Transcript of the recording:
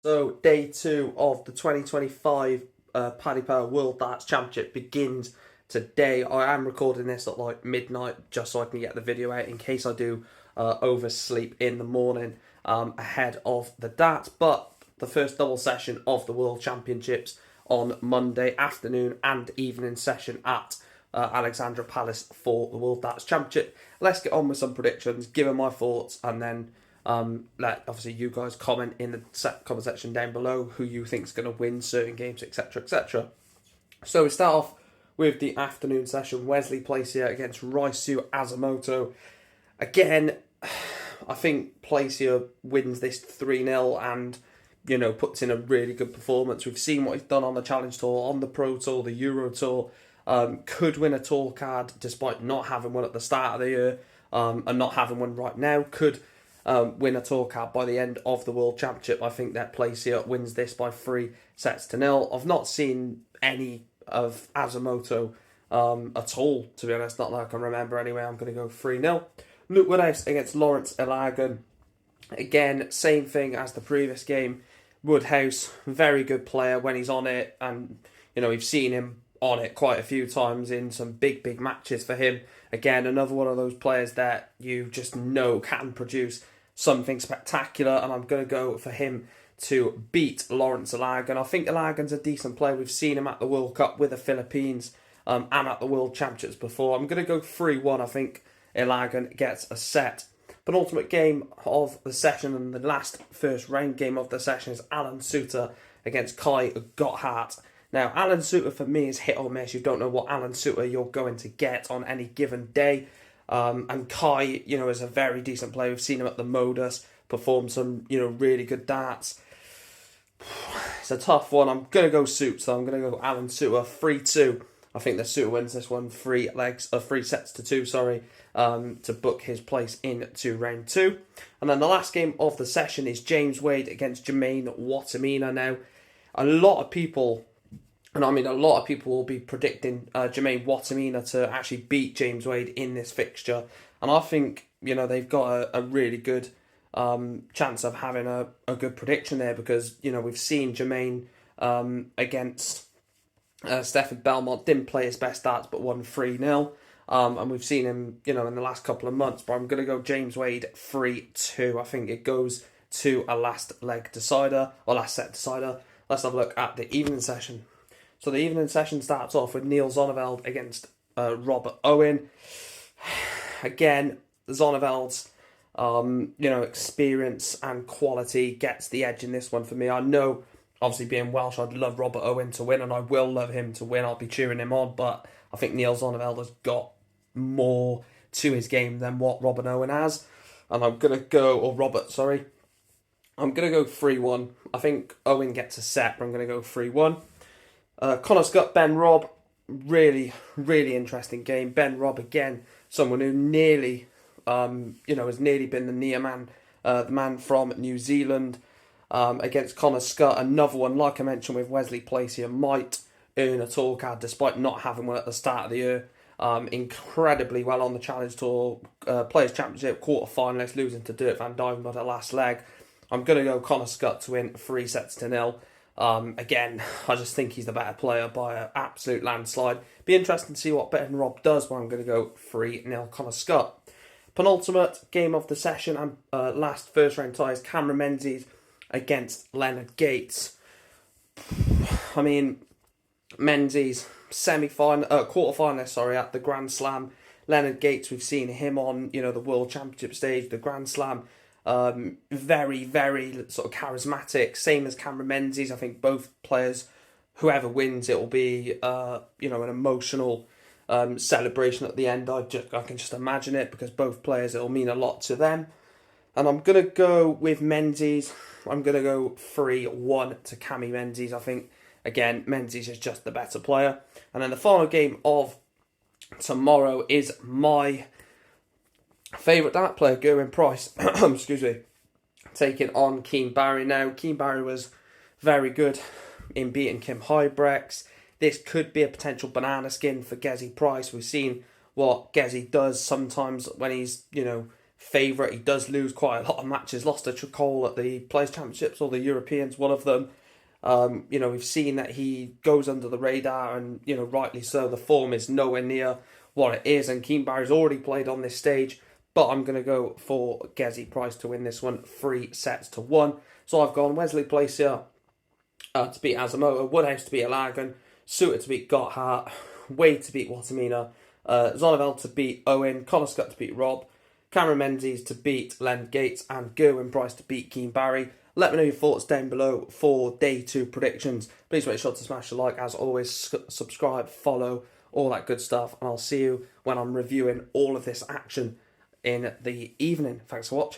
So, day two of the 2025 Paddy Power World Darts Championship begins today. I am recording this at like midnight just so I can get the video out in case I do oversleep in the morning ahead of the darts. But the first double session of the World Championships on Monday afternoon and evening session at Alexandra Palace for the World Darts Championship. Let's get on with some predictions, give them my thoughts, and then let obviously you guys comment in the comment section down below who you think is going to win certain games, etc., etc. So we start off with the afternoon session. Wesley Placier against Raisu Azumoto. Again, I think Placier wins this 3-0 and puts in a really good performance. We've seen what he's done on the Challenge Tour, on the Pro Tour, the Euro Tour. Could win a tour card despite not having one at the start of the year and not having one right now. Could win a tour card by the end of the World Championship. I think that Placier wins this by 3-0. I've not seen any of Azumoto at all, to be honest, not that I can remember anyway. I'm going to go 3-0. Luke Woodhouse against Lawrence Ilagan. Again, same thing as the previous game. Woodhouse, very good player when he's on it, and we've seen him on it quite a few times in some big matches for him. Again, another one of those players that you just know can produce something spectacular, and I'm going to go for him to beat Lawrence Ilagan. I think Ilagan's a decent player. We've seen him at the World Cup with the Philippines and at the World Championships before. I'm going to go 3-1. I think Ilagan gets a set. Penultimate game of the session and the last first round game of the session is Alan Suter against Kai Gotthard. Now, Alan Suter for me is hit or miss. You don't know what Alan Suter you're going to get on any given day. And Kai, is a very decent player. We've seen him at the Modus perform some, really good darts. It's a tough one. I'm going to go Suter, so I'm going to go Alan Suter 3-2. I think the Suter wins this one 3 sets to 2, to book his place into round 2. And then the last game of the session is James Wade against Jermaine Wattimena. Now, a lot of people will be predicting Jermaine Wattimena to actually beat James Wade in this fixture. And I think, they've got a really good chance of having a good prediction there because, we've seen Jermaine against Stefford Belmont, didn't play his best darts but won 3-0. And we've seen him, in the last couple of months. But I'm going to go James Wade 3-2. I think it goes to a last set decider. Let's have a look at the evening session. So the evening session starts off with Neil Zonneveld against Robert Owen. Again, Zonneveld's experience and quality gets the edge in this one for me. I know, obviously being Welsh, I'd love Robert Owen to win, and I will love him to win. I'll be cheering him on, but I think Neil Zonneveld has got more to his game than what Robert Owen has. And I'm going to go 3-1. I think Owen gets a set, but I'm going to go 3-1. Connor Scott, Ben Robb, really interesting game. Ben Robb, again, someone who nearly, has nearly been the near man, the man from New Zealand, against Connor Scott. Another one, like I mentioned with Wesley Placier, might earn a tour card despite not having one at the start of the year. Incredibly well on the Challenge Tour, Players' Championship, quarter-finalist, losing to Dirk van Duijvenbode at last leg. I'm going to go Connor Scott to win 3-0. Again, I just think he's the better player by an absolute landslide. Be interesting to see what Ben Robb does, but I'm going to go 3-0 Connor Scott. Penultimate game of the session and last first round tie is Cameron Menzies against Leonard Gates. I mean, Menzies quarter-finalist, at the Grand Slam. Leonard Gates, we've seen him on, the World Championship stage, the Grand Slam. Very sort of charismatic, same as Cameron Menzies. I think both players, whoever wins, it will be an emotional celebration at the end. I can just imagine it because both players, it will mean a lot to them. And I'm gonna go with Menzies. I'm gonna go 3-1 to Cammy Menzies. I think again Menzies is just the better player. And then the final game of tomorrow is my favourite dart player, Gerwyn Price, excuse me, taking on Keane Barry. Now, Keane Barry was very good in beating Kim Huybrechts. This could be a potential banana skin for Gezi Price. We've seen what Gezi does sometimes when he's, favourite. He does lose quite a lot of matches. Lost to Chacol at the Players' Championships or the Europeans, one of them. We've seen that he goes under the radar, and rightly so. The form is nowhere near what it is, and Keane Barry's already played on this stage. But I'm going to go for Gezi Price to win this one, 3-1. So I've gone Wesley Place here to beat Asamoah, Woodhouse to beat Ilagan, Suter to beat Gotthard, Wade to beat Watamina, Zonnevel to beat Owen, Connor Scott to beat Rob, Cameron Menzies to beat Len Gates, and Gerwin Price to beat Keane Barry. Let me know your thoughts down below for day 2 predictions. Please make sure to smash the like, as always, subscribe, follow, all that good stuff, and I'll see you when I'm reviewing all of this action in the evening. Thanks for watching.